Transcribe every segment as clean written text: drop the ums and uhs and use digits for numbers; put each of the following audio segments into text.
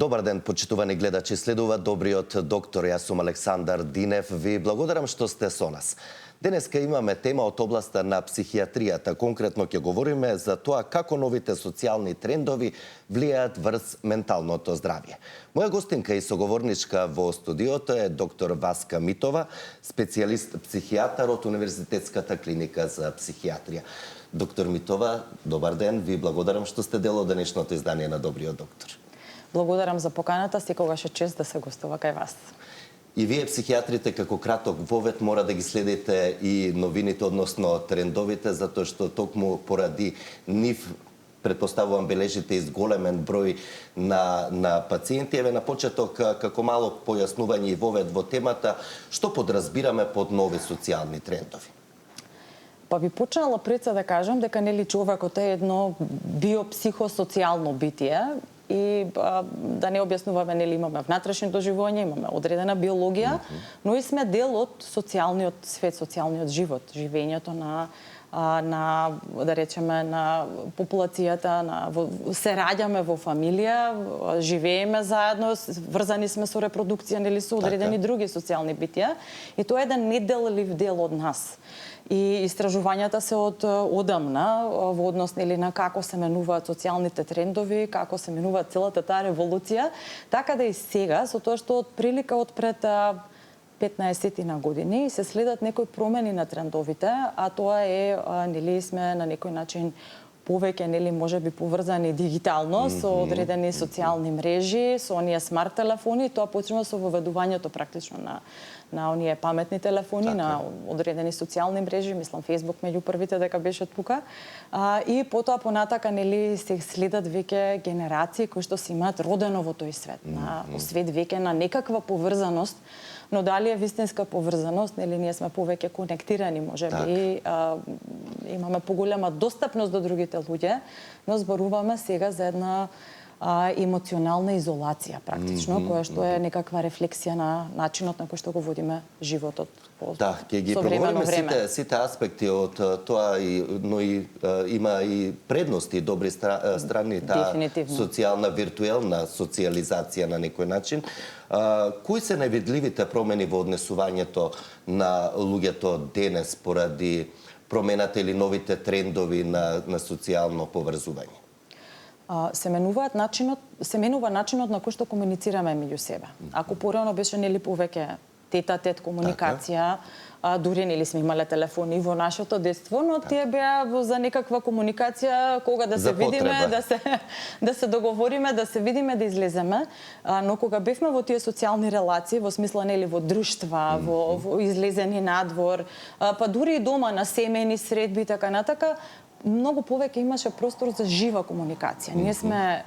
Добар ден, почитувани гледачи. Следува Добриот доктор. Јас сум Александар Динев. Ви благодарам што сте со нас. Денеска имаме тема од областа на психијатријата. Конкретно ќе говориме за тоа како новите социјални трендови влијаат врз менталното здравје. Моја гостинка и соговорничка во студиото е доктор Васка Митова, специјалист психијатар од Универзитетската клиника за психијатрија. Доктор Митова, добар ден. Ви благодарам што сте дел од денешното издание на Добриот доктор. Благодарам за поканата, секогаш е чест да се гостува кај вас. И вие, психијатрите, како краток вовед мора да ги следите и новините, односно трендовите, затоа што токму поради нив, предпоставувам, бележите изголемен број на пациенти. Еве на почеток, како мало појаснување и вовед во темата, што подразбираме под нови социјални трендови? Па би почнала пред се да кажам дека нели човекот е едно биопсихосоцијално битие и да не објаснуваме, нели имаме внатрешно доживување, имаме одредена биологија, но и сме дел од социјалниот свет, социјалниот живот, живењето на да речеме на популацијата, се раѓаме во фамилија, живееме заедно, врзани сме со репродукција, нели со одредени други социјални битија, и тоа е еден неделлив дел од нас. И истражувањата се од одамна во однос нели на како се менуваат социјалните трендови, како се менува целата таа револуција, така да и сега, со тоа што од прилика од пред 15 на години се следат некои промени на трендовите, а тоа е нели сме на некој начин повеќе нели можеби поврзани дигитално со одредени социјални мрежи, со оние смарт телефони, тоа почнува со воведувањето практично на оние паметни телефони, на одредени социјални мрежи, мислам Facebook меѓу првите дека беше тука. И потоа понатака нели се следат веќе генерации кои што си имаат родено во тој свет, на свет веќе на некаква поврзаност. Но дали е вистинска поврзаност, нели ние сме повеќе конектирани, можеби, имаме поголема достапност до другите луѓе, но зборуваме сега за една емоционална изолација практично, која што е некаква рефлексија на начинот на кој што го водиме животот по ќе ги проговориме сите аспекти од тоа, но и има и предности, добри страни, таа социјална, виртуелна социјализација на некој начин. Кои се највидливите промени во однесувањето на луѓето денес поради промената или новите трендови на социјално поврзување? Се менува начинот на кој што комуницираме меѓу себе. Ако порано беше нели повеќе тет-а-тет комуникација, дури нели сме имале телефони во нашето детство, но тие беа за некаква комуникација, кога да се видиме, да се договориме, да се видиме, да излеземе, но кога бевме во тие социјални релации, во смисла нели во друштва, во излезени надвор, па дури и дома на семејни средби и така натака, многу повеќе имаше простор за жива комуникација. Ние сме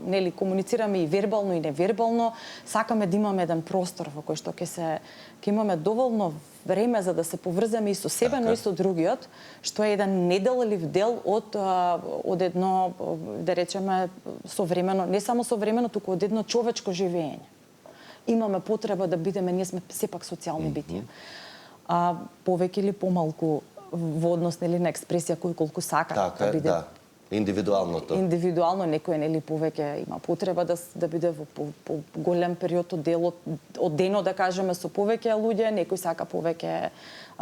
нели комуницираме и вербално и невербално, сакаме да имаме еден простор во кој што ќе имаме доволно време за да се поврземе и со себе, но и со другиот, што е еден неделлив дел од едно, да речеме, современо, не само современо, туку од едно човечко живење. Имаме потреба да бидеме, ние сме сепак социјални битија. Повеќе или помалку во однос нели на експресија кој колку сака да биде индивидуалното. Индивидуално некој нели повеќе има потреба да биде во голем период од денот, да кажеме, со повеќе луѓе, некој сака повеќе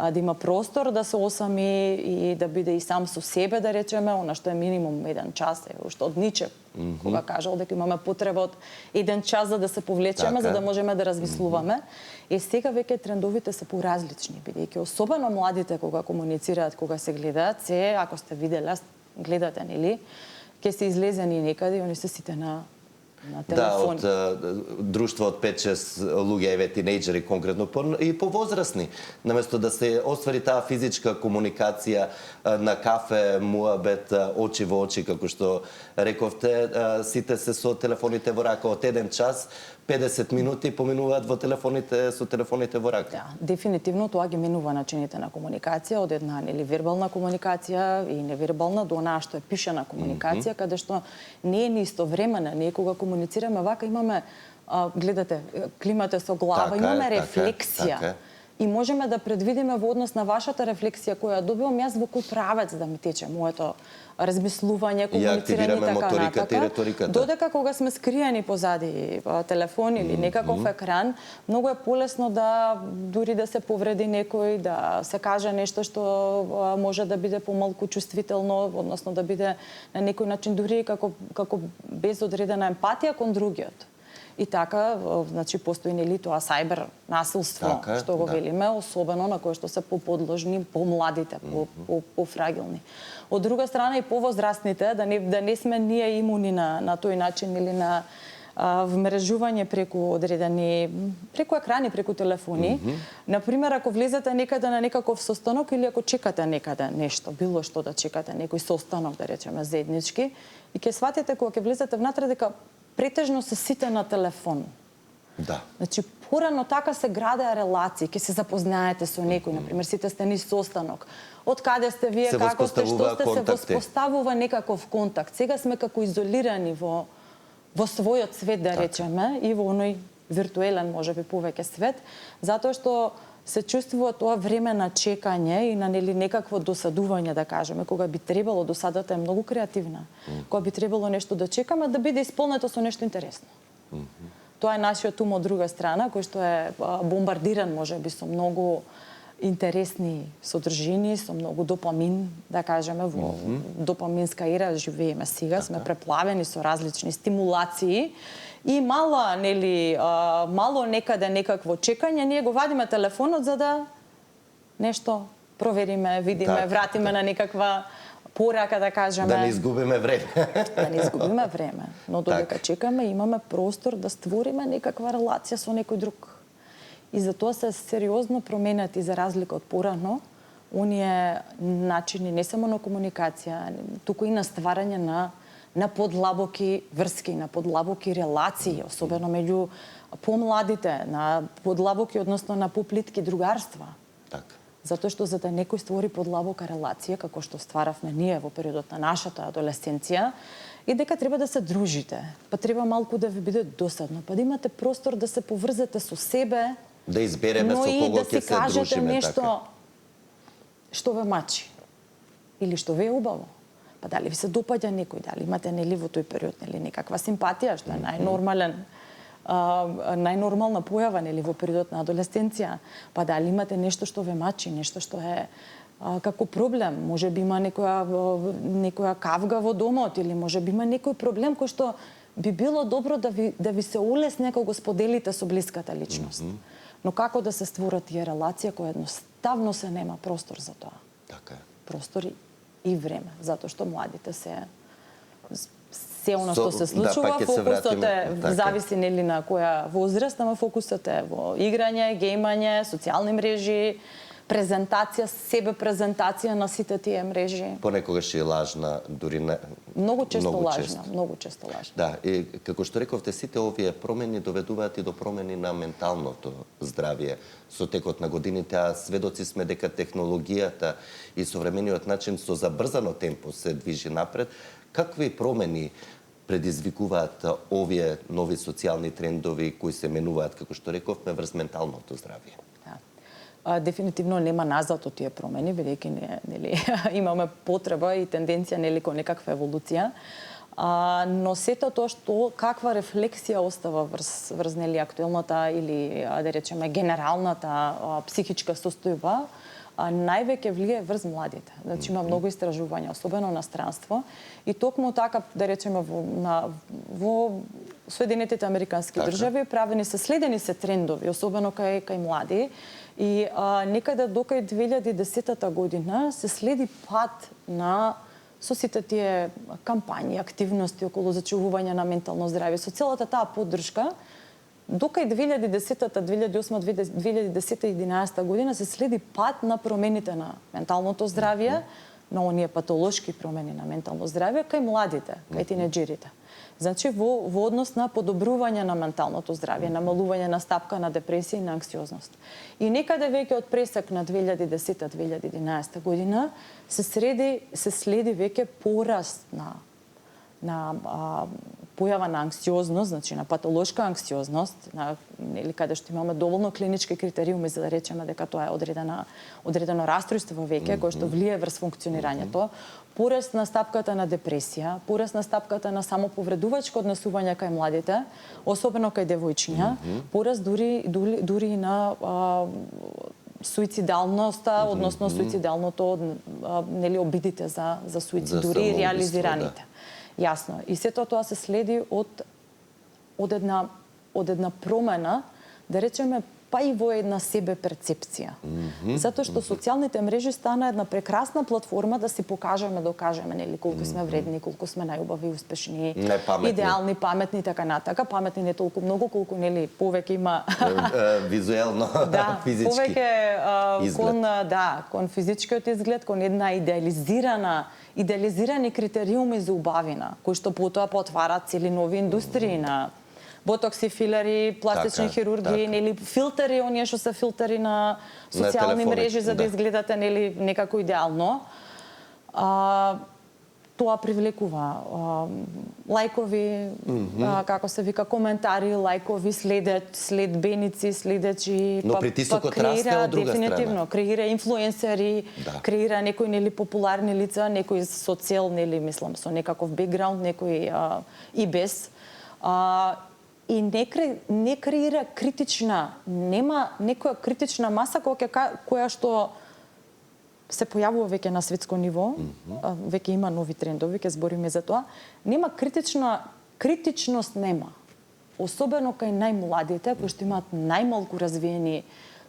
да има простор да се осами и да биде и сам со себе, да речеме, она што е минимум 1 час, што од Ниче кога кажал дека имаме потреба од 1 час за да се повлечеме, за да можеме да размислуваме. Сега веќе трендовите се поразлични, бидејќи особено младите кога комуницираат, кога се гледаат, ако сте виделе, гледате, нели, ќе се излезени некаде и они се сите на телефон. Да, од друштво од 5-6 луѓе, еве тинејџери конкретно, и повозрасни. Наместо да се оствари таа физичка комуникација на кафе, муабет, очи во очи, како што рековте, сите се со телефоните во рака. Од 1 час, 50 минути поминуваат со телефоните во рака. Да, дефинитивно тоа ги менува начините на комуникација, од една нели вербална комуникација и невербална до онаа што е пишана комуникација, каде што не е ни истовремена. Ние кога комуницираме вака имаме, гледате, климате со глава, имаме рефлексија. и можеме да предвидиме во однос на вашата рефлексија која добивам јас во кој правец да ми тече моето размислување, комуницирање активираме така моториката и натака. реториката. Додека кога сме скриени позади телефон или некаков екран, многу е полесно да дури да се повреди некој, да се каже нешто што може да биде помалку чувствително, односно да биде на некој начин дури како без одредена емпатија кон другиот. И така, значи, постои нели тоа сајбер насилство, така, што го велиме, особено на кое што се поподложни помладите, пофрагилни. Од друга страна и повозрастните, да не сме ние имуни на тој начин или на вмрежување преку екрани, преку телефони. Например, ако влезете некаде на некаков состанок или ако чекате некаде нешто, било што да чекате, некој состанок, да речеме, заеднички, и ќе сватите кога ќе влезете внатре дека претежно се сите на телефон. Да. Значи, порано така се градеа релации, ќе се запознаете со некој, например, сите сте низ состанок. Од каде сте вие, како сте, што сте, се воспоставува некаков контакт. Сега сме како изолирани во својот свет, да речеме, и во оној виртуелен, можеби повеќе свет, затоа што се чувствува тоа време на чекање и на некакво досадување, да кажеме, кога би требало, досадата е многу креативна, кога би требало нешто да чекаме, да биде исполнето со нешто интересно. Тоа е нашиот ум од друга страна, кој што е бомбардиран, можеби, со многу интересни содржини, со многу допамин, да кажеме, во допаминска ера живееме сега, сме преплавени со различни стимулации и мало некаде некакво чекање, ние го вадиме телефонот за да нешто провериме, видиме, вратиме на некаква порака, да кажеме. Да не изгубиме време. Да не изгубиме време. Но додека чекаме, имаме простор да створиме некаква релација со некој друг. И затоа се сериозно променети, за разлика од порано, оние начини не само на комуникација, туку и на стварање на подлабоки врски, на подлабоки релации, особено меѓу помладите, на подлабоки, односно на поплитки другарства. Така. Затоа што за да некој створи подлабока релација, како што стваравме ние во периодот на нашата адолесценција, и дека треба да се дружите, па треба малку да ви биде досадно, па да имате простор да се поврзете со себе, да избереме со кого ќе се дружиме, нешто така. Што ве мачи или што ве е убаво. Па дали ви се допаѓа некој, дали имате нели во тој период некаква симпатија, што е најнормална појава нели во периодот на адолесценција. Па дали имате нешто што ве мачи, нешто што е како проблем, можеби има некоја кавга во домот или можеби има некој проблем кој што би било добро да ви се улесне ако го споделите со блиската личност. Но како да се створат тие релација која едноставно се нема простор за тоа. Така е. Простор и време, затоа што младите се оно што се случува, фокусот е зависи нели на која возраст, ама фокусот е во играње, гејмање, социјални мрежи, презентација, себе презентација на сите тие мрежи. Понекогаш и лажна, дури не... Многу често лажна. Да, и како што рековте, сите овие промени доведуваат и до промени на менталното здравје со текот на годините, а сведоци сме дека технологијата и современиот начин со забрзано темпо се движи напред. Какви промени предизвикуваат овие нови социјални трендови кои се менуваат, како што рековме, врз менталното здравје? Дефинитивно нема назад од тие промени, бидејќи нели имаме потреба и тенденција нели кон некаква еволуција. Но сето тоа што каква рефлексија остава врз нели актуелната или да речеме генералната психичка состојба, највеќе влие врз младите. Значи има многу истражувања, особено на странство, и токму така, да речеме, во Соединетите Американски држави правени се, следени се трендови, особено кај млади, и некаде до кај 2010 година се следи пат со сите тие кампањи, активности околу зачувување на ментално здравје, со целата таа поддршка. Докај 2010-та, 2008-та, 2010-та година се следи пат на промените на менталното здравје, на оние патолошки промени на ментално здравје кај младите, кај тинеџерите. Значи во однос на подобрување на менталното здравје, намалување на стапка на депресија и на анксиозност. И некаде веќе од пресек на 2010-2011 година се следи веќе пораст на појава на анксиозност, значи на патолошка анксиозност, на нели каде што имаме доволно клинички критериуми за да речеме дека тоа е одредено расстройство веќе кое што влие врз функционирањето, пораст на стапката на депресија, пораст на стапката на самоповредувачко однесување кај младите, особено кај девојчиња, пораст дури на суицидалноста, односно суицидалното нели обидите за суицид, дури и реализираните. Јасно. И сето тоа се следи од една промена, да речеме, па и во една себе перцепција. Затоа што социјалните мрежи стана една прекрасна платформа да си покажеме, докажеме нели колку сме вредни, колку сме најубави, успешни, идеални, паметни и така натака. Паметни не толку многу колку нели повеќе има визуелно, физички. Повеќе кон физичкиот изглед, кон една идеализирани критериуми за убавина, кои што потоа потвараат цели нови индустрии на ботокси, филери, пластични хирургии, нели филтери, оние што се филтери на социјални мрежи за да изгледате нели некако идеално. Тоа привлекува лајкови, како се вика, коментари, лајкови, следбеници, следачи, но притисокот расте од друга дефинитивно, креира инфлуенсери, креира некои нели популарни лица, некои со цел нели мислам со некаков бекграунд, некои и без. И не креира критична, нема некоја критична маса која што се појавува веќе на светско ниво, веќе има нови трендови, ќе збориме за тоа. Нема критичност нема. Особено кај најмладите, кои што имаат најмалку развиени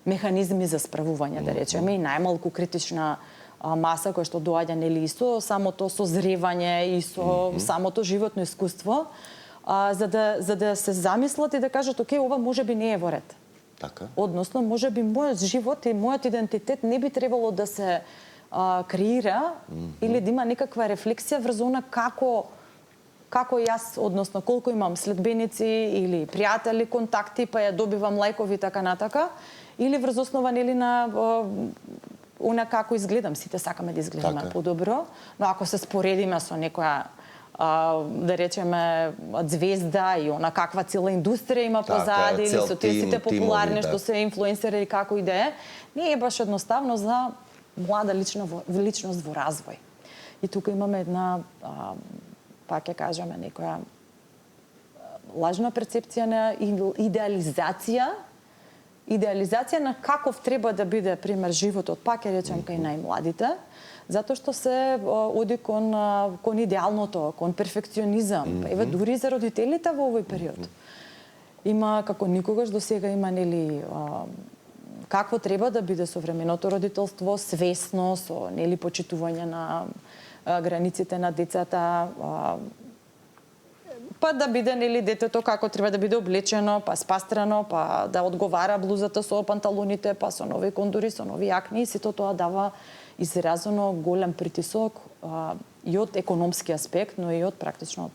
механизми за справување, да речеме, и најмалку критична маса која што доаѓа нели со самото созревање и со самото животно искуство. За да се замислат и да кажат, окей, ова можеби не е во ред. Така. Односно, можеби мојот живот и мојот идентитет не би требало да се креира или да има некаква рефлексија врз она како јас, односно колку имам следбеници или пријатели, контакти, па ја добивам лајкови така натака, или врз основа нели на она како изгледам. Сите сакаме да изгледаме подобро, но ако се споредиме со некоја да речеме звезда и она каква цела индустрија има позади, или со тие сите популарни што се инфлуенсери како и да е, не е баш едноставно за млада личност во развој. И тука имаме една, пак ќе кажеме, некоја лажна перцепција на идеализација на каков треба да биде, пример, животот, пак ќе речем, кај најмладите, затоа што се оди кон идеалното, кон перфекционизам. Еве дури за родителите во овој период. Има како никогаш до сега има нели какво треба да биде современото родителство, свесно со нели почитување на границите на децата, па да биде нели детето како треба да биде облечено, па спастрено, па да одговара блузата со панталоните, па со нови кондури, со нови јакни, и сето тоа дава изразено голем притисок и од економски аспект, но и од практично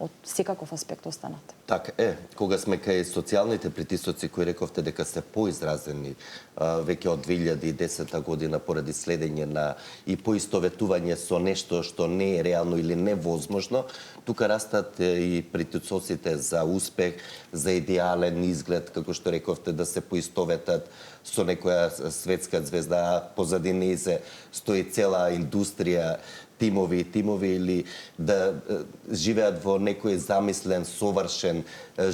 од секаков аспект останат. Така е, кога сме кај социјалните притисоци кои рековте дека се поизразени веќе од 2010 година поради следење на и поистоветување со нешто што не е реално или невозможно, тука растат и притисоците за успех, за идеален изглед, како што рековте, да се поистоветат со некоја светска звезда, позади нејзе стои цела индустрија, тимови или да живеат во некој замислен, совршен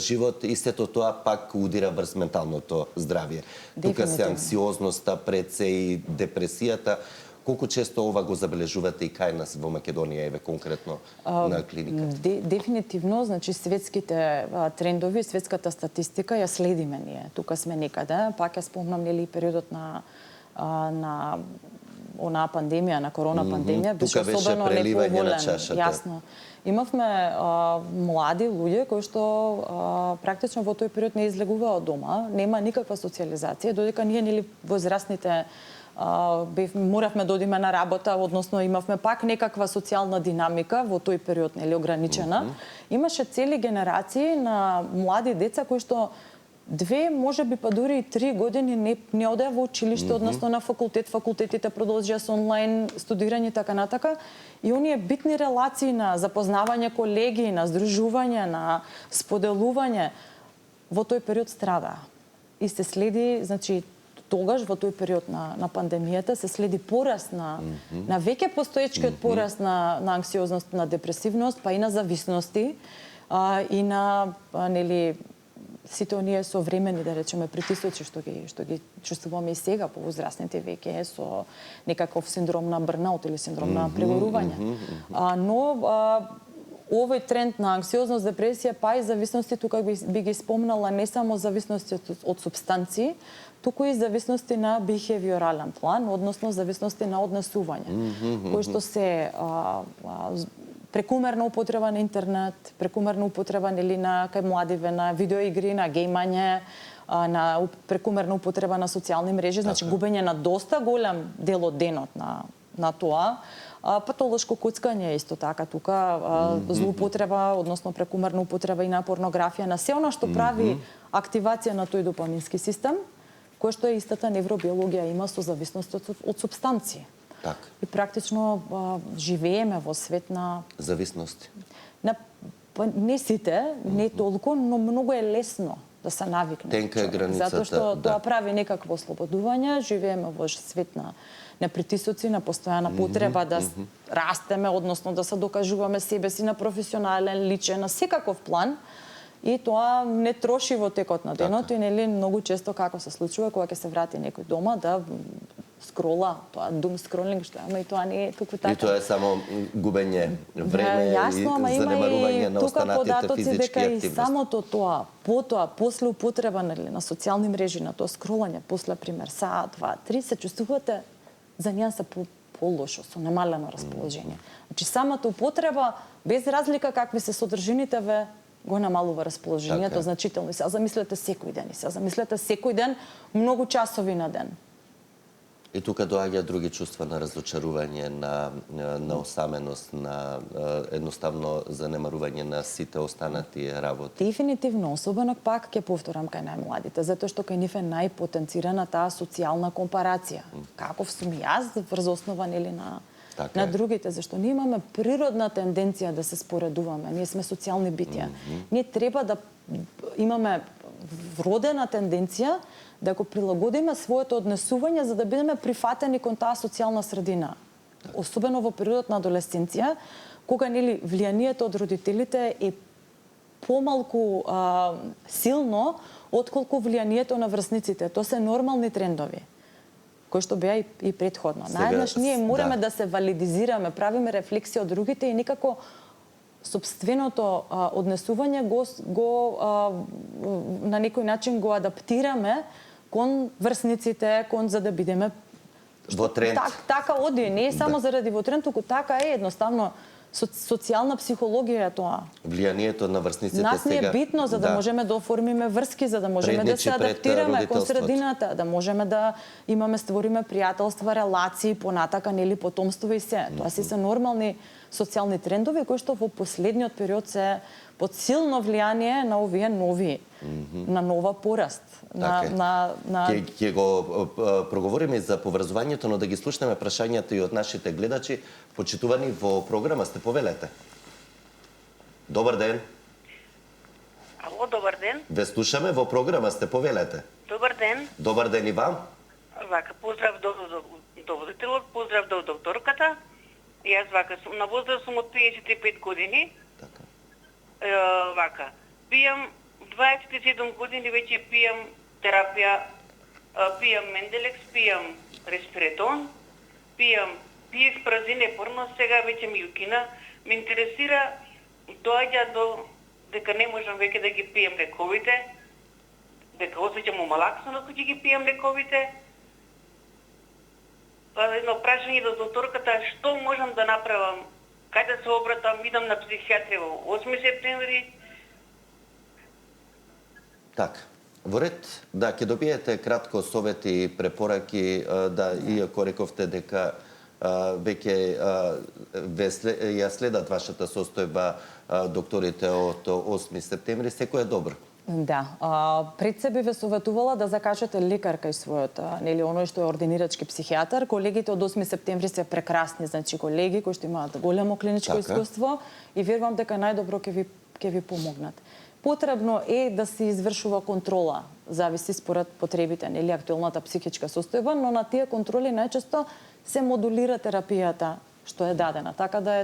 живот, и сето тоа пак удира врз менталното здравје. Тука се анксиозноста, пред се и депресијата. Колку често ова го забележувате и кај нас во Македонија, еве конкретно на клиниката? Дефинитивно, значи светските трендови, светската статистика ја следиме ние. Тука сме некаде, пак ја спомнам нели периодот на онаа пандемија, на корона пандемија, беше особено неповолен. Јасно. Имавме млади луѓе кои што практично во тој период не излегуваа од дома, нема никаква социјализација, додека ние нели возрастните моравме да одиме на работа, односно имавме пак некаква социјална динамика во тој период нели ограничена. Имаше цели генерации на млади деца кои што 2, можеби па дури и 3 години не одеа во училиште, односно на факултет, факултетите продолжија со онлайн студирање така натака. И оние битни релации на запознавање колеги, на здружување, на споделување во тој период страдаа. И се следи, значи, тогаш во тој период на пандемијата се следи пораст на веќе постоечкиот пораст на анксиозност, на депресивност, па и на зависности, и на нели сите оние современи, да речеме, притисоци што ги чувствуваме и сега по возрастните веќе со некаков синдром на бърнаут или синдром на прегорување. Но овој тренд на анксиозност, депресија, па и зависности, тука би ги спомнала не само зависности од супстанции, туку и зависности на бихевиорален план, односно зависности на однесување, кои што се прекумерна употреба на интернет, прекумерна употреба нели на кај младиве на видеоигри, на гејмање, на прекумерна употреба на социјални мрежи, значи губење на доста голем дел од денот на тоа. Патолошко коцкање исто така тука, злоупотреба, односно прекумерна употреба и на порнографија, на се она што прави активација на тој допамински систем, кој што е истата невробиологија има со зависност од супстанции. Така. И практично живееме во свет на зависности. Не сите, не толку, но многу е лесно да се навикне. Тенка е границата. Затоа што тоа прави некакво ослободување, живееме во свет на притисоци, на постојана потреба да растеме, односно да се докажуваме себе си на професионален, личен, на секаков план. И тоа не троши во текот на денот и нели многу често како се случува кога ќе се врати некој дома да скрола, тоа doom scrolling што ама и тоа не е туку така. И тоа е само губење време и занемарување на останатите физички активности. И самото тоа, после употреба на социјални мрежи, на тоа скролање, после пример саат, 2, 3 се чувствувате за неа се полошо, со намалено расположение. Значи самата употреба без разлика какви се содржините ве го намалува расположението значително. И се замислете секој ден, секој ден многу часови на ден. И тука доаѓа други чувства на разочарување, на осаменост, на едноставно занемарување на сите останати работи. Дефинитивно, особено пак ќе повторам кај најмладите, затоа што кај нив е најпотенцирана таа социјална компарација. Каков сум јас врз основа нели на другите, зашто ние имаме природна тенденција да се споредуваме. Ние сме социјални битија. Ние треба да имаме вродена тенденција да го прилагодиме своето однесување за да бидеме прифатени кон таа социјална средина. Особено во периодот на адолесценција, кога нели влијанието од родителите е помалку силно отколку влијанието на врсниците. Тоа се нормални трендови кои што беа и претходно. Наеднаш ние мораме да се валидизираме, правиме рефлексија од другите и некако собственото однесување на некој начин го адаптираме кон врсниците, за да бидеме во тренд. Така оди, не е само заради во тренд, туку така е едноставно социјална психологија е тоа. Влијанието на врсниците сега. Нас не е битно за да можеме да оформиме врски, за да можеме да се адаптираме кон средината, да можеме да имаме створиме пријателства, релации, понатака нели потомство и се. Тоа се нормални социјални трендови кои што во последниот период се под силно влијание на овие нови, на нова пораст. Ќе го проговориме за поврзувањето, но да ги слушнеме прашањата и од нашите гледачи. Почитувани, во програма сте, повелете. Добар ден. Ало, добар ден. Ве слушаме, во програма сте, повелете. Добар ден. Добар ден и вам. Вака, поздрав до водителот, поздрав до докторката. Јас вака сум на возраст сум од 55 години. Така. Вака, пијам 27 години веќе пијам терапија, пијам Менделекс, пијам Респиретон, пиев празине порно, сега веќе ми укина. Ме интересира, доаѓа до дека не можам веќе да ги пијам лековите, дека осеќам омалаксано кога ги пијам лековите. Едно прашање до докторката, што можам да направам, каде да се обратам, идам на психијатрија во 8 септември. Така. Во ред, ќе добиете кратко совети и препораки, иако рековте дека веќе ја следат вашата состојба докторите од 8 септември, секој е добро. Да, пред себе ве советувала да закажете лекар кај својот, нели оној што е ординирачки психијатар. Колегите од 8 септември се прекрасни, значи колеги кои што имаат големо клиничко искуство и верувам дека најдобро ќе ви помогнат. Потребно е да се извршува контрола, зависи според потребите, нели актуелната психичка состојба, но на тие контроли најчесто се модулира терапијата што е дадена. Така да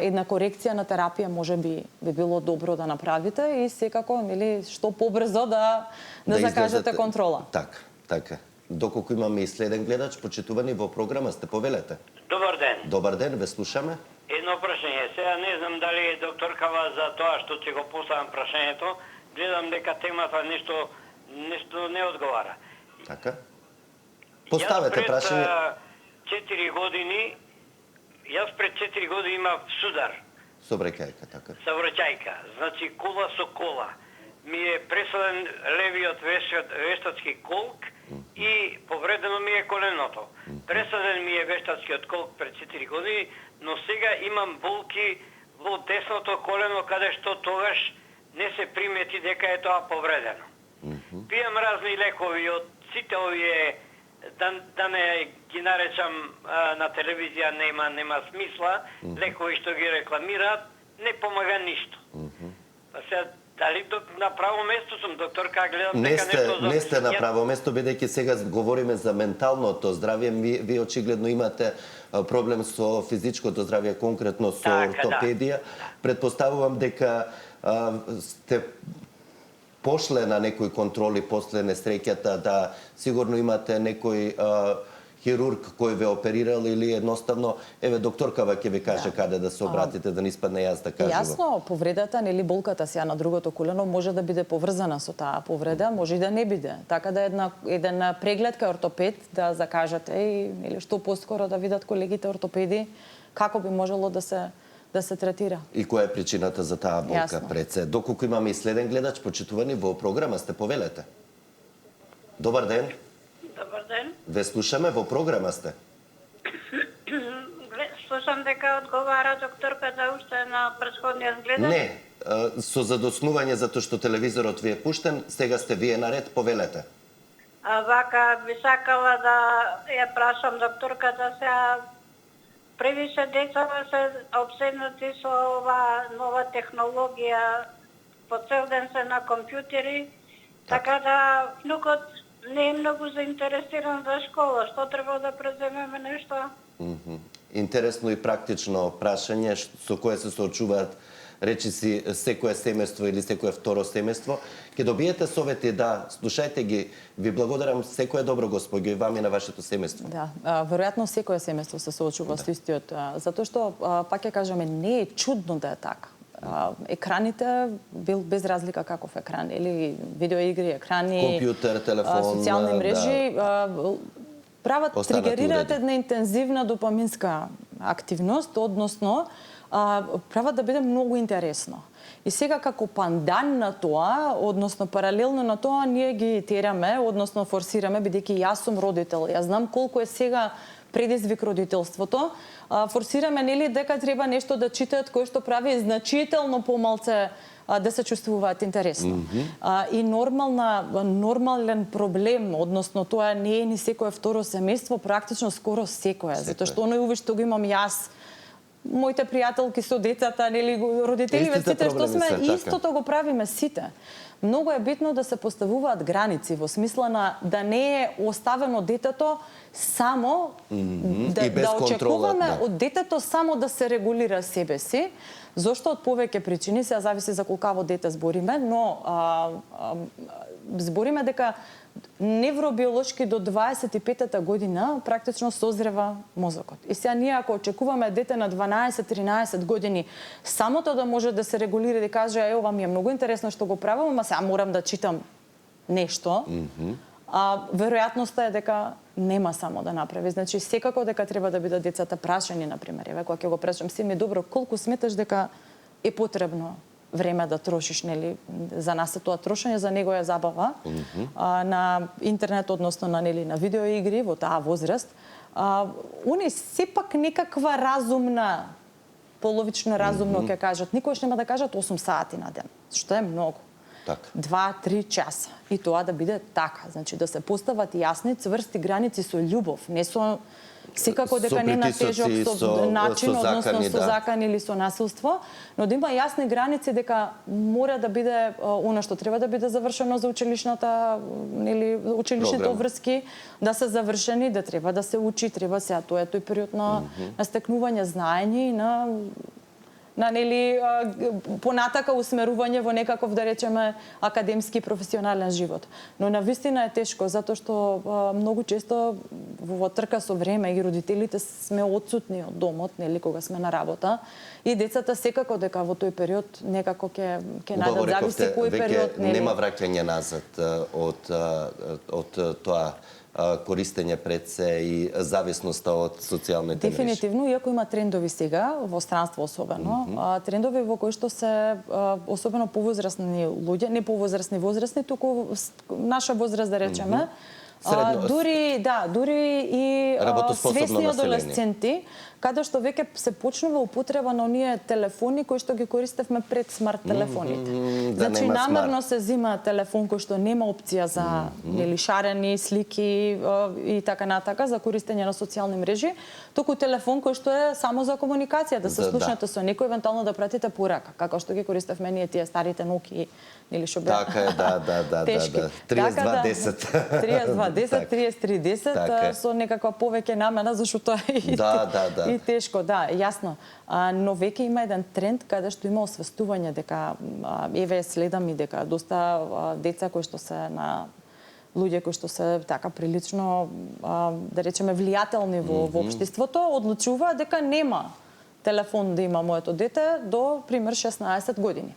една корекција на терапија може би било добро да направите и секако нели што побрзо да закажете контрола. Така. Доколку имаме и следен гледач, почитувани во програма сте, повелете. Добар ден. Добар ден, ве слушаме. Едно прашање. Сега не знам дали е докторкава за тоа што ќе го поставам прашањето. Гледам дека темата нешто не одговара. Така. Поставете прашање. Јас пред 4 години имав судар. Собраќајка, така. Собраќајка. Значи кола со кола. Ми е пресаден левиот вештачки колк и повредено ми е коленото. Пресаден ми е вештачкиот колк пред 4 години, но сега имам болки во десното колено каде што тогаш не се примети дека е тоа повредено. Пијам разни лекови од сите овие да не ги наречам на телевизија, нема смисла, лекови што ги рекламираат, не помага ништо. Па сега, дали на право место сум, докторка, гледам дека нешто за... Не сте на право место, бидејќи сега говориме за менталното здравје, вие очигледно имате проблем со физичкото здравје, конкретно со ортопедија. Предпоставувам дека сте пошле на некои контроли после несреќата, да сигурно имате некој хирург кој ве оперирал или едноставно, еве докторкава ќе ви каже каде да се обратите, да не испадне јас да кажувам. Јасно, повредата нели болката сега на другото колено може да биде поврзана со таа повреда, може и да не биде. Така да еден преглед кај ортопед да закажете и нели што поскоро да видат колегите ортопеди како би можело да се третира. И која е причината за таа болка пред се? Доколку имаме и следен гледач, почитувани во програма сте, повелете. Добар ден. Добар ден. Ве слушаме, во програма сте. Слушам дека одговара докторката уште на претходниот гледач. Не, со задоснување затоа што телевизорот ви е пуштен, сега сте вие наред, повелете. Вака би сакала да ја прашам докторката сега. Превише деца се обседнати со ова нова технологија, по цел ден се на компјутери, така да внукот не е многу заинтересиран за школа. Што треба да преземеме нешто? Интересно и практично прашање со кое се соочуваат речиси секое семејство или секое второ семејство. Ке добиете совети, да, слушајте ги. Ви благодарам, секое добро, господи, и вам и на вашето семејство. Да, веројатно секое семејство се соочува со истиот, затоа што, пак ќе кажеме, не е чудно да е така. Екраните, без разлика каков екран, или видеоигри, екрани, компјутер, телефон, социјални мрежи, прават, тригерираат една интензивна допаминска активност, односно, прават да биде многу интересно. И сега како пандан на тоа, односно паралелно на тоа, ние ги тераме, односно форсираме, бидејќи јас сум родител. Јас знам колку е сега предизвик родителството. Форсираме нели дека треба нешто да читаат кое што прави значително помалце да се чувствуваат интересно. И нормален проблем, односно тоа не е ни секое второ семејство, практично скоро секое, затоа што оној увид што го имам јас, моите пријателки со децата, нели родителиве, сите што сме, истото го правиме сите. Многу е битно да се поставуваат граници во смисла на да не е оставено детето само да очекуваме од детето само да се регулира себе си, зошто од повеќе причини, сега зависи за колкаво дете збориме, но збориме дека невробиолошки до 25-та година практично созрева мозокот. И сега ние ако очекуваме дете на 12-13 години самото да може да се регулира и да каже ова ми е многу интересно што го правам, ама сега морам да читам нешто, веројатноста е дека нема само да направи. Значи секако дека треба да бидат децата прашани, например. Еве кога ќе го прашам си ми добро, колку сметаш дека е потребно време да трошиш, нели, за нас е тоа трошење, за него е забава, на интернет, односно на, нели, на видеоигри во таа возраст, они сепак некаква разумна, половично разумно ќе кажат, никогаш нема да кажат 8 сати на ден, што е многу. Така. 2-3 часа. И тоа да биде така, значи да се постават јасни, цврсти граници со љубов, не со секако дека не на тежок со начин, односно со закан или со насилство, но да има јасни граници дека мора да биде она што треба да биде завршено за училишната или училишните обврски, да се завршени, да треба да се учи, треба сега тоа е тој период на стекнување знаење и на нели понатака усмерување во некаков, да речеме, академски професионален живот. Но навистина е тешко затоа што многу често во трка со време и родителите сме отсутни од домот, нели кога сме на работа, и децата секако дека во тој период некако ќе најдат, зависи кој период, нели. Нема враќање назад од тоа користење пред се и зависноста од социјалните мрежи. Дефинитивно, иако има трендови сега, во странство особено, трендови во кои што се особено повозрасни луѓе, не повозрасни возрастни, туку наша возраст да речеме, дури и свесни адолесценти, каде што веќе се почнува употреба на оние телефони кои што ги користевме пред смарт телефоните. Значи намерно се зема телефон кој што нема опција за нели шарени слики и така натака за користење на социјални мрежи, туку телефон кој што е само за комуникација, да се слушнете со некој, евентуално да пратите порака, како што ги користевме ние тие старите Nokia или што беа. Така е, да. 3210. 3210, 3310 со некаква повеќе намена зашто тоа е и тешко, да, јасно. Но веќе има еден тренд каде што има освестување дека еве следам и дека доста деца кои што се на луѓе кои што се така прилично да речеме влијателни во општеството одлучуваат дека нема телефон да има моето дете до пример 16 години.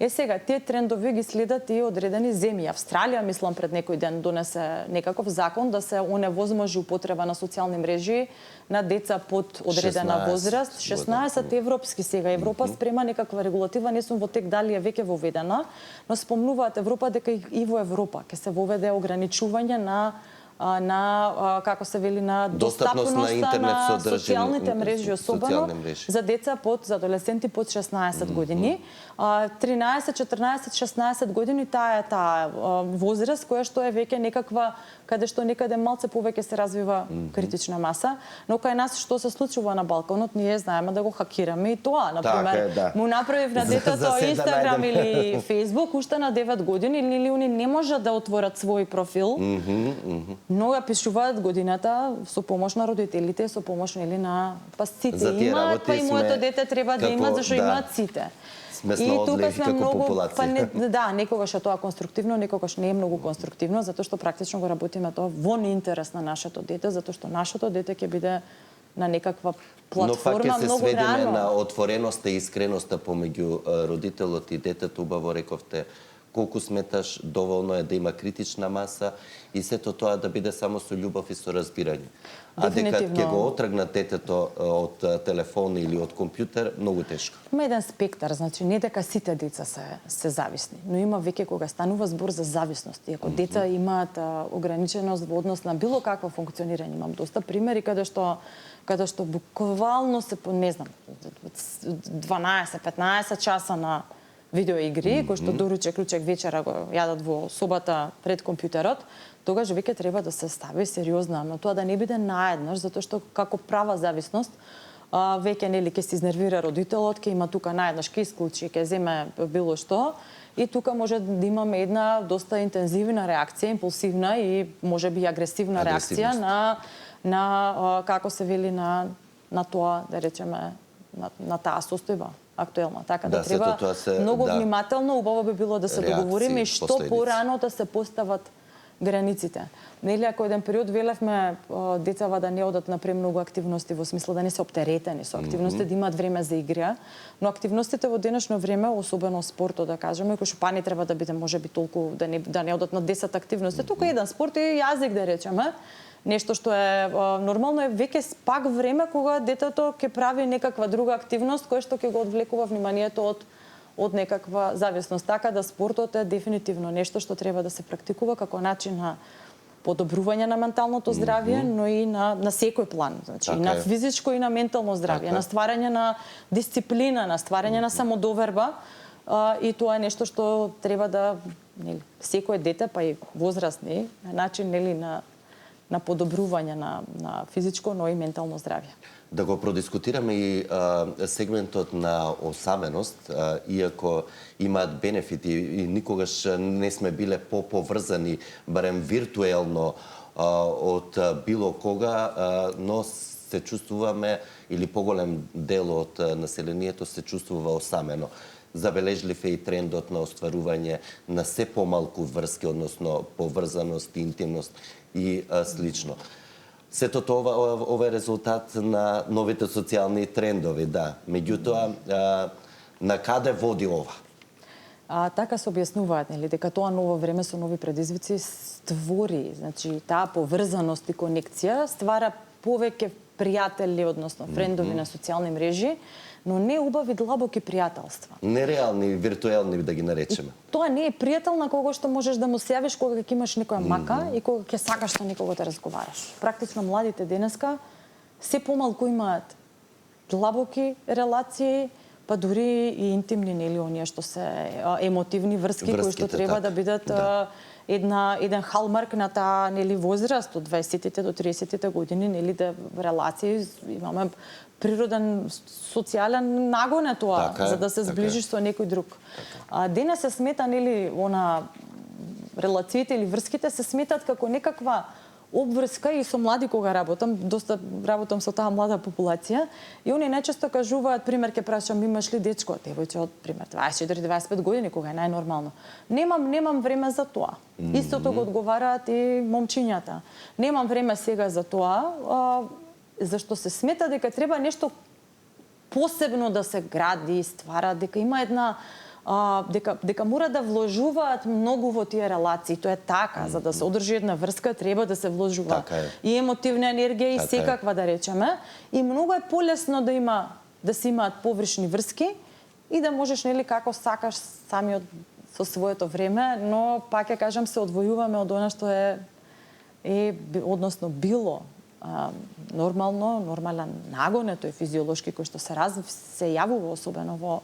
Сега, тие трендови ги следат и одредени земји. Австралија, мислам, пред некој ден донесе некаков закон да се оневозможи употреба на социјални мрежи на деца под одредена возраст. 16 европски сега. Европа спрема некаква регулатива, не сум во тек дали е веќе воведена, но спомнуваат Европа дека и во Европа ќе се воведе ограничување на како се вели на достапноста на социјалните мрежи, особено за деца за адолесценти под 16 години. 13, 14, 16 години таа возраст која што е веќе некаква каде што некаде малце повеќе се развива критична маса, но кај нас што се случува на Балканот, ние знаеме да го хакираме и тоа, на пример, му направив на детето Инстаграм или Фејсбук уште на 9 години или они не можат да отворат свој профил. Но ја пишуваат годината со помош на родителите, со помош нели на сите имаат, па и моето дете треба да имат зашто имаат сите. И тука сме многу, некогаш е тоа конструктивно, некогаш не е многу конструктивно, затоа што практично го работиме тоа во неинтерес на нашето дете, затоа што нашето дете ќе биде на некаква платформа многу рано. Но пак ќе се сведеме на отвореноста и искреноста помеѓу родителот и детето, убаво рековте. Колку сметаш доволно е да има критична маса и сето тоа да биде само со љубов и со разбирање. А дека ќе го отргнат детето од телефон или од компјутер, многу тешко. Има еден спектар, значи не дека сите деца се зависни, но има веќе кога станува збор за зависност. И ако деца имаат ограниченост во однос на било какво функционирање, имам доста примери каде што буквално се не знам 12-15 часа на видеоигри, кои што доручек, ручек, вечера го јадат во собата пред компјутерот, тогаш веќе треба да се стави сериозно, но тоа да не биде наеднаш, затоа што како права зависност, веќе нели ќе се изнервира родителот, ќе има тука наеднаш, ќе исклучи, ќе земе било што, и тука може да имаме една доста интензивна реакција, импулсивна и можеби агресивна реакција на како се вели на тоа, да речеме, на таа состојба актуелна. Така да треба многу внимателно, убаво би било да се договориме и што порано да се постават границите. Нели ако еден период велевме децава да не одат на премногу активности во смисла да не се оптеретени со активности, да имаат време за игра, но активностите во денешно време, особено спортот да кажеме, кој што па не треба да биде можеби толку да не одат на 10 активности, тука еден спорт и јазик да речеме, нешто што е нормално е веќе пак време кога детето ќе прави некаква друга активност која што ќе го одвлекува вниманието од некаква зависност. Така да спортот е дефинитивно нешто што треба да се практикува како начин на подобрување на менталното здравје, но и на секој план, значи и на физичко и на ментално здравје, на стварање на дисциплина, на стварање на самодоверба, и тоа е нешто што треба да, нели, секое дете, па и возрастни, на начин, нели, на подобрување на физичко, но и ментално здравје. Да го продискутираме и сегментот на осаменост, иако имаат бенефити и никогаш не сме биле поврзани, барем виртуелно, од било кога, но се чувствуваме, или поголем дел од населението се чувствува осамено. Забележлив е и трендот на остварување на се помалку врски, односно поврзаност, интимност и слично. Сето ова е резултат на новите социјални трендови, да. Меѓутоа, на каде води ова? Така се објаснуваат, нели, дека тоа ново време со нови предизвици створи, значи таа поврзаност и конекција ствара повеќе пријатели, односно френдови на социјални мрежи, но не убави длабоки пријателства. Нереални, виртуелни да ги наречеме. Тоа не е пријател на кого што можеш да му се јавиш кога ќе имаш некоја мака и кога ќе сакаш со некого да разговараш. Практично младите денеска се помалку имаат длабоки релации, па дури и интимни, нели, оние што се емотивни врски кои што треба да бидат еден халмарк на таа, нели, возраст од 20-тите до 30-тите години, нели, да релации имаме природен социјален нагон е тоа, за да се сближиш со некој друг. Денес се смета, нели, релациите или врските се сметат како некаква обврска и со млади кога работам, доста работам со таа млада популација, и они најчесто кажуваат, пример, ќе прашам, имаш ли дечко, девојче од пример 24-25 години, кога е најнормално. Немам време за тоа. Истото го одговараат и момчињата. Немам време сега за тоа, зашто се смета дека треба нешто посебно да се гради и ствара, дека има една дека мора да вложуваат многу во тие релации. Тоа е така, за да се одржи една врска треба да се вложува и емотивна енергија и секаква, да речеме, и многу е полесно да се имаат површни врски и да можеш, нели, како сакаш самиот со своето време, но пак ќе кажам, се одвојуваме од она што е односно било нормален нагон, тој физиолошки кој што се јавува особено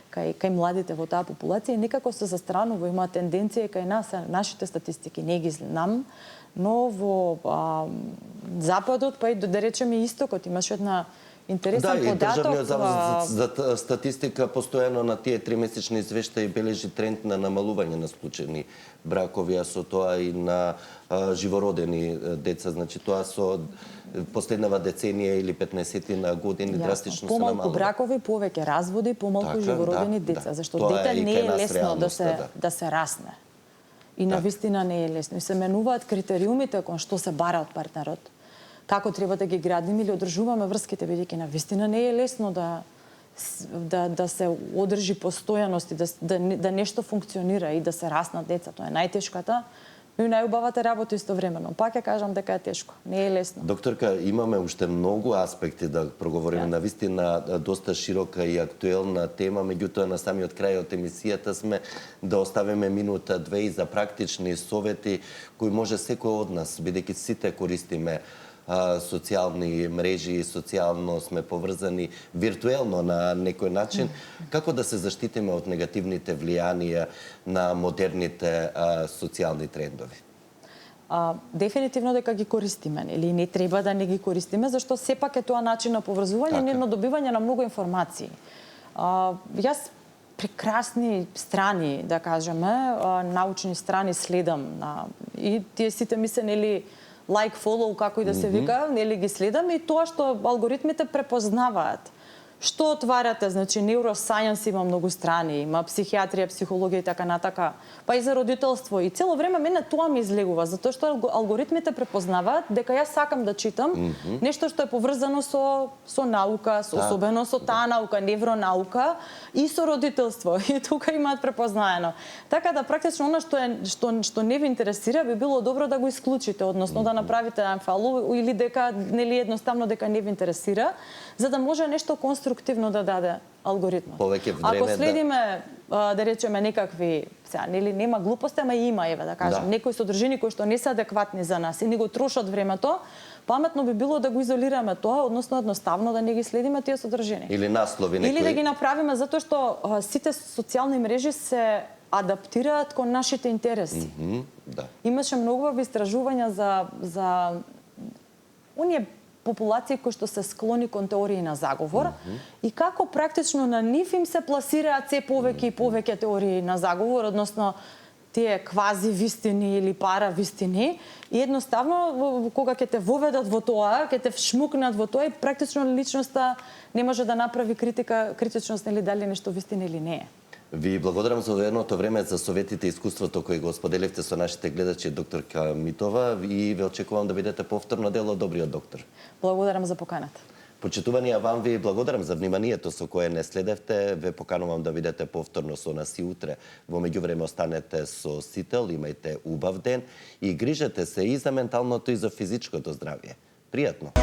кај младите во таа популација, некако се застранува, има тенденција кај нас, нашите статистики не ги знам, но во западот, па и да речеме истокот, имаш една интересен податок. Да, и Државниот завод за статистика постојано на тие 3-месечни извештаи бележи тренд на намалување на случајни бракови, а со тоа и на живородени деца. Значи тоа со последнава деценија или 15 години драстично се намалува. Помалку бракови, повеќе разводи, помалку живородени деца, зашто дете не е лесно да се расне. И навистина не е лесно. И се менуваат критериумите кон што се бара од партнерот. Како треба да ги градиме или одржуваме врските, бидејќи навистина не е лесно да се одржи постојаност и да нешто функционира и да се раснат деца. Тоа е најтешката, но и најубавата работа истовремено. Пак ќе кажам дека е тешко, не е лесно. Докторка, имаме уште многу аспекти да проговориме, навистина доста широка и актуелна тема, меѓутоа на самиот крај од емисијата сме да оставиме минута-две и за практични совети кои може секој од нас, бидејќи сите користиме социјални мрежи и социјално сме поврзани виртуелно на некој начин, како да се заштитиме од негативните влијанија на модерните социјални трендови? Дефинитивно дека ги користиме, или не треба да не ги користиме, зашто сепак е тоа начин на поврзување и на добивање на многу информации. Јас прекрасни страни, да кажеме, научни страни следам, и тие сите ми се, нели, like, follow, како и да се вика, нели ги следам, и тоа што алгоритмите препознаваат. Што отварате, значи neuroscience има многу страни, има психијатрија, психологија и така натака, па и за родителство. И цело време мене тоа ми излегува, затоа што алгоритмите препознаваат дека јас сакам да читам нешто што е поврзано со наука, особено со таа наука, невронаука и со родителство. И тука имаат препознаено. Така да практично она што не ви интересира би било добро да го исклучите, односно да направите unfollow или дека, нели, едноставно дека не ви интересира, за да може нешто конструктивно конструктивно да даде алгоритмот. Повеќе време Ако следиме да речеме некакви, сега нели нема глупости, ама има еве да кажем, некои содржини кои што не се адекватни за нас и ни го трошат времето, паметно би било да го изолираме тоа, односно едноставно да не ги следиме тие содржини. Или наслови некои. Или да ги направиме затоа што сите социјални мрежи се адаптираат кон нашите интереси. Да. Имаше многу истражувања за оние популации кои што се склони кон теории на заговор и како практично на нив им се пласираат се повеќе и повеќе теории на заговор, односно тие квази вистини или пара вистини и едноставно кога ќе те воведат во тоа, ќе те вшмукнат во тоа и практично личноста не може да направи критичност или дали нешто вистина или не е. Ви благодарам за одвоеното време, за советите и искуството кои го споделивте со нашите гледачи, докторка Митова, и ве очекувам да видите повторно дело Добриот доктор. Благодарам за поканата. Почитувани, вам ви благодарам за вниманието со кое не следевте. Ве поканувам да видите повторно со нас и утре. Во меѓувреме останете со Сител, имајте убав ден и грижете се и за менталното и за физичкото здравје. Пријатно!